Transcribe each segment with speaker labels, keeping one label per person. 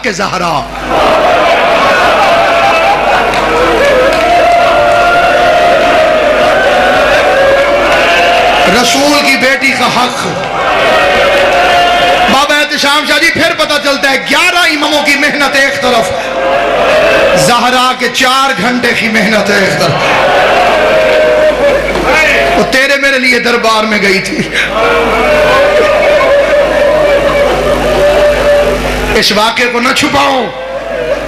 Speaker 1: حق زہرا. رسول کی بیٹی کا حق. بابا احتشام شاہ جی پھر پتہ چلتا ہے 11 اماموں کی محنت ایک طرف، زہرا کے 4 گھنٹے کی محنت ایک طرف. وہ تیرے میرے لیے دربار میں گئی تھی. اس واقعے کو نہ چھپاؤ،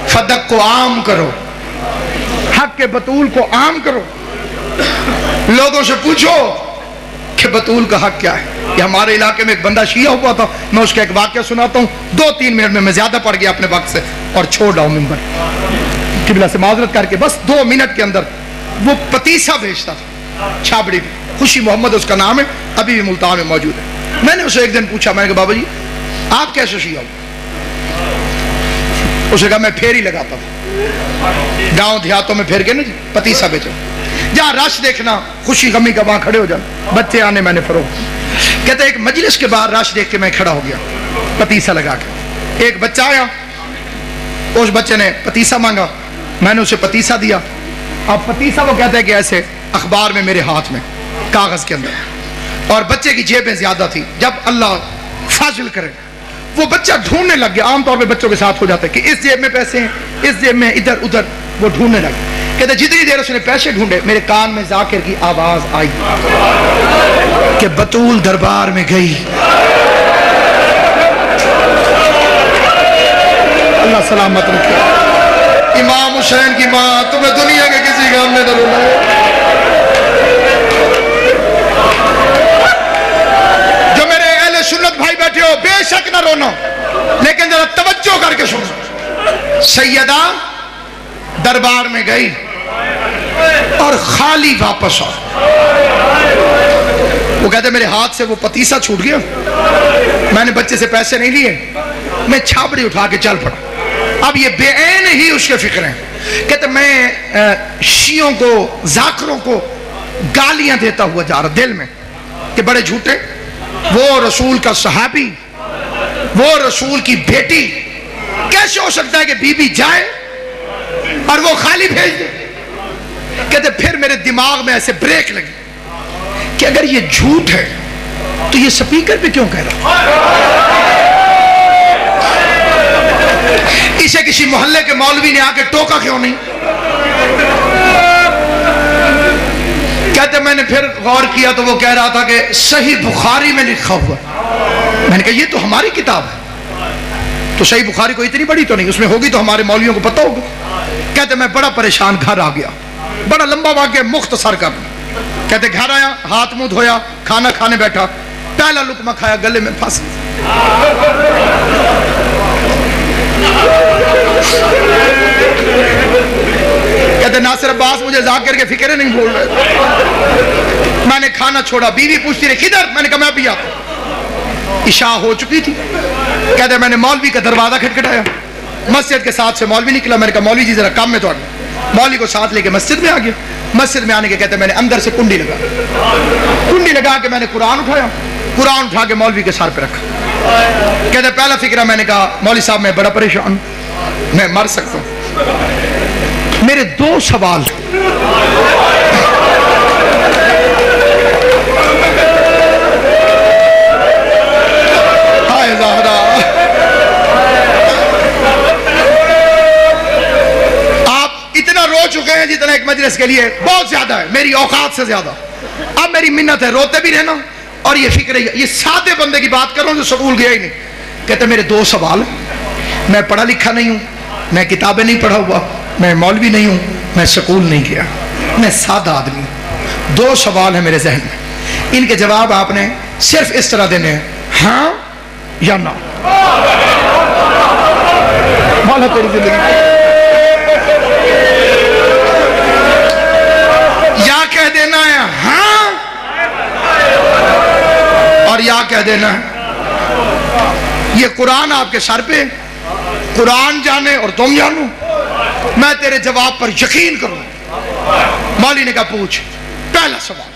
Speaker 1: فدق کو عام کرو، حق کے بطول کو عام کرو. لوگوں سے پوچھو کہ بطول کا حق کیا ہے. یہ ہمارے علاقے میں ایک بندہ شیعہ ہوا تھا، میں اس کا ایک واقعہ سناتا ہوں 2-3 منٹ میں زیادہ پڑ گیا اپنے وقت سے اور چھوڑ رہا ہوں ممبر. قبلہ سے معذرت کر کے بس 2 منٹ کے اندر وہ پتیسا بیچتا تھا چھابڑی میں. خوشی محمد اس کا نام ہے، ابھی بھی ملتان میں موجود ہے. میں نے اسے ایک دن پوچھا، میں نے کہا بابا جی آپ کیسے شیعہ ہو؟ اس نے کہا میں پھیری لگاتا تھا گاؤں دیہاتوں میں پھیر کے نا پتیسا بیچا، جہاں رش دیکھنا خوشی غمی کا وہاں کھڑے ہو جانا، بچے آنے میں نے فروخت. کہتے ایک مجلس کے بعد رش دیکھ کے میں کھڑا ہو گیا پتیسا لگا کے. ایک بچہ آیا، اس بچے نے پتیسا مانگا، میں نے اسے پتیسا دیا. اب پتیسا وہ کہتے ہیں کہ ایسے اخبار میں میرے ہاتھ میں کاغذ کے اندر، اور بچے کی جیبیں زیادہ تھی. جب اللہ فاضل کرے وہ بچہ ڈھونڈنے لگ گیا. عام طور پہ بچوں کے ساتھ ہو جاتا ہے کہ اس جیب میں پیسے ہیں، اس جیب میں، ادھر ادھر. وہ ڈھونڈنے لگا. کہتے جتنی دیر اس نے پیسے ڈھونڈے میرے کان میں ذاکر کی آواز آئی کہ بطول دربار میں گئی. اللہ سلامت رکھے. امام حسین کی ماں تمہیں دنیا کے کسی کام میں نہ رونا ہے. جو میرے اہل سنت بھائی بیٹھے ہو بے شک نہ رونا، لیکن ذرا توجہ کر کے سنو. سیدہ دربار میں گئی اور خالی واپس آ. وہ کہتے میرے ہاتھ سے وہ پتیسا چھوٹ گیا، میں نے بچے سے پیسے نہیں لیے، میں چھاپڑی اٹھا کے چل پڑا. اب یہ بے عین ہی اس کے فکر ہیں. کہتے میں شیعوں کو، ذاکروں کو گالیاں دیتا ہوا جا رہا دل میں کہ بڑے جھوٹے، وہ رسول کا صحابی، وہ رسول کی بیٹی، کیسے ہو سکتا ہے کہ بی بی جائے اور وہ خالی بھیج دے. کہتے پھر میرے دماغ میں ایسے بریک لگی کہ اگر یہ جھوٹ ہے تو یہ سپیکر پہ کیوں کہہ رہا؟ اسے کسی محلے کے مولوی نے آ کے ٹوکا کیوں نہیں؟ کہتے میں نے پھر غور کیا تو وہ کہہ رہا تھا کہ صحیح بخاری میں لکھا ہوا. میں نے کہا یہ تو ہماری کتاب ہے، تو صحیح بخاری کو اتنی بڑی تو نہیں، اس میں ہوگی تو ہمارے مولویوں کو پتہ ہوگا. کہتے میں بڑا پریشان گھر آ گیا. بڑا لمبا واقعہ مختصر کر. کہتے گھر آیا، ہاتھ منہ دھویا، کھانا کھانے بیٹھا، پہلا لقمہ کھایا گلے میں پھنس. کہتے ناصر عباس مجھے ذاکر کے فکرے نہیں بھول رہے. میں نے کھانا چھوڑا، بیوی پوچھتی رہی کدھر؟ میں نے کہا میں بھی آتا. عشاء ہو چکی تھی. کہتے میں نے مولوی کا دروازہ کھٹکھٹایا، مسجد کے ساتھ سے مولوی نکلا. میں نے کہا مولوی جی ذرا کام میں تو آنا. مولوی کو ساتھ لے کے مسجد میں آ گیا. مسجد میں آنے کے کہتے میں نے اندر سے کنڈی لگا کے میں نے قرآن اٹھایا، قرآن اٹھا کے مولوی کے سر پہ رکھا. کہتے پہلا فکرہ میں نے کہا مولوی صاحب میں بڑا پریشان ہوں، میں مر سکتا ہوں. میرے 2 سوال. ہائے زہرا، آپ اتنا رو چکے ہیں جتنا ایک مجلس کے لیے بہت زیادہ ہے، میری اوقات سے زیادہ. اب میری منت ہے روتے بھی رہنا اور یہ فکر ہے. یہ سادے بندے کی بات کر رہا ہوں جو سکول گیا ہی نہیں. کہتے میرے 2 سوال. میں پڑھا لکھا نہیں ہوں، میں کتابیں نہیں پڑھا ہوا، میں مولوی نہیں ہوں، میں سکول نہیں گیا، میں سادہ آدمی ہوں. 2 سوال ہیں میرے ذہن میں، ان کے جواب آپ نے صرف اس طرح دینے ہیں، ہاں یا نہ. مولا تیری زندگی. یا کہہ دینا ہے ہاں، اور یا کہہ دینا ہے یہ قرآن آپ کے سر پہ، قرآن جانے اور تم جانو، میں تیرے جواب پر یقین کروں. مولوی نے کہا پوچھ. پہلا سوال.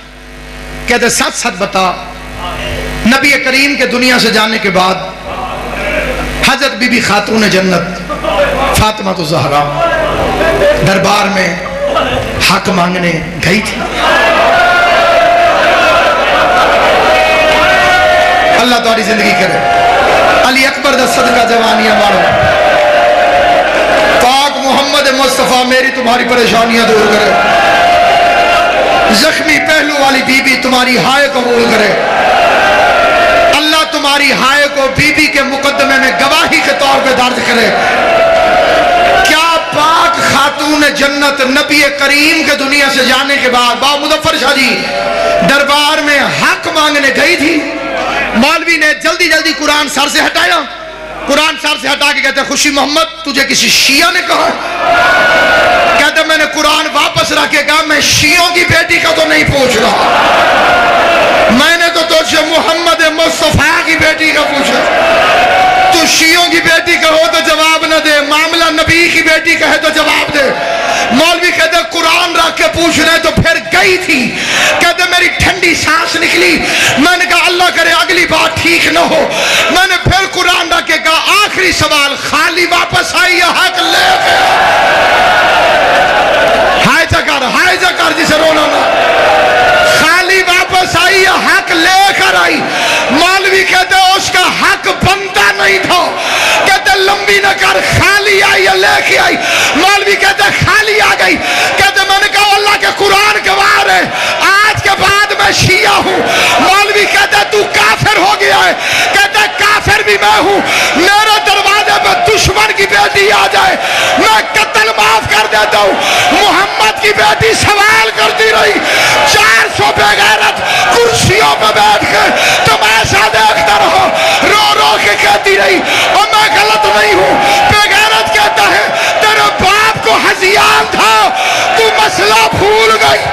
Speaker 1: کہتے سچ سچ بتا، نبی کریم کے دنیا سے جانے کے بعد حضرت بی بی خاتون جنت فاطمہ تو زہرا دربار میں حق مانگنے گئی تھی. اللہ تمہاری زندگی کرے. علی اکبر دا صدقہ جوانیاں مارو. پاک محمد مصطفیٰ میری تمہاری پریشانیاں دور کرے. زخمی پہلو والی بی بی تمہاری ہائے قبول کرے. اللہ تمہاری ہائے کو بی بی کے مقدمے میں گواہی کے طور پہ درج کرے. کیا پاک خاتون جنت نبی کریم کے دنیا سے جانے کے بعد با مظفر شاہ جی دربار میں حق مانگنے گئی تھی. مولوی نے جلدی جلدی قرآن سر سے ہٹایا. قرآن سر سے ہٹا کے کہتے خوشی محمد تجھے کسی شیعہ نے کہا؟ کہتے میں نے قرآن واپس رکھ کے کہا میں شیعوں کی بیٹی کا تو نہیں پوچھ رہا, میں نے تو تجھے محمد مصطفیٰ کی بیٹی کا پوچھا. تو شیعوں کی بیٹی کا ہو تو جواب نہ دے, معاملہ نبی کی بیٹی کا ہے تو جواب دے. مولوی کہتے قرآن رکھ کے پوچھ رہے تو پھر گئی تھی. کہتے میری ٹھنڈی سانس نکلی. میں نے کہا اللہ کرے اگلی بات ٹھیک نہ ہو. میں نے پھر قرآن رکھ کے کہا آخری سوال, خالی واپس آئی یا حق لے گیا؟ ہائے جکر جسے رونا نہ. خالی واپس آئی یا حق لے کر آئی؟ مولوی کہتے اس کا حق بنتا نہیں تھا. کہتے لمبی نہ کر, خالی آئی یا لے کے آئی؟ مولوی کہتے خالی آ گئی. کہتے میں نے کہا اللہ کے قرآن گواہ ہے آج کے بعد میں شیعہ ہوں. مولوی کہتے تو کافر ہو گیا ہے. کہتے کافر بھی میں ہوں. میرے دروازے پہ دشمن کی بیٹی آ جائے میں قتل معاف کر دیتا ہوں. محمد کی بیٹی سوال کرتی رہی. 400 بے غیرت کرسیوں پہ بیٹھ کے تماشا دیکھتا رہا, رو رو کے کہتی رہی اور میں غلط نہیں ہوں. بے غیرت کہتا ہے تیرے باپ کو ہذیان تھا, تو مسئلہ بھول گئی.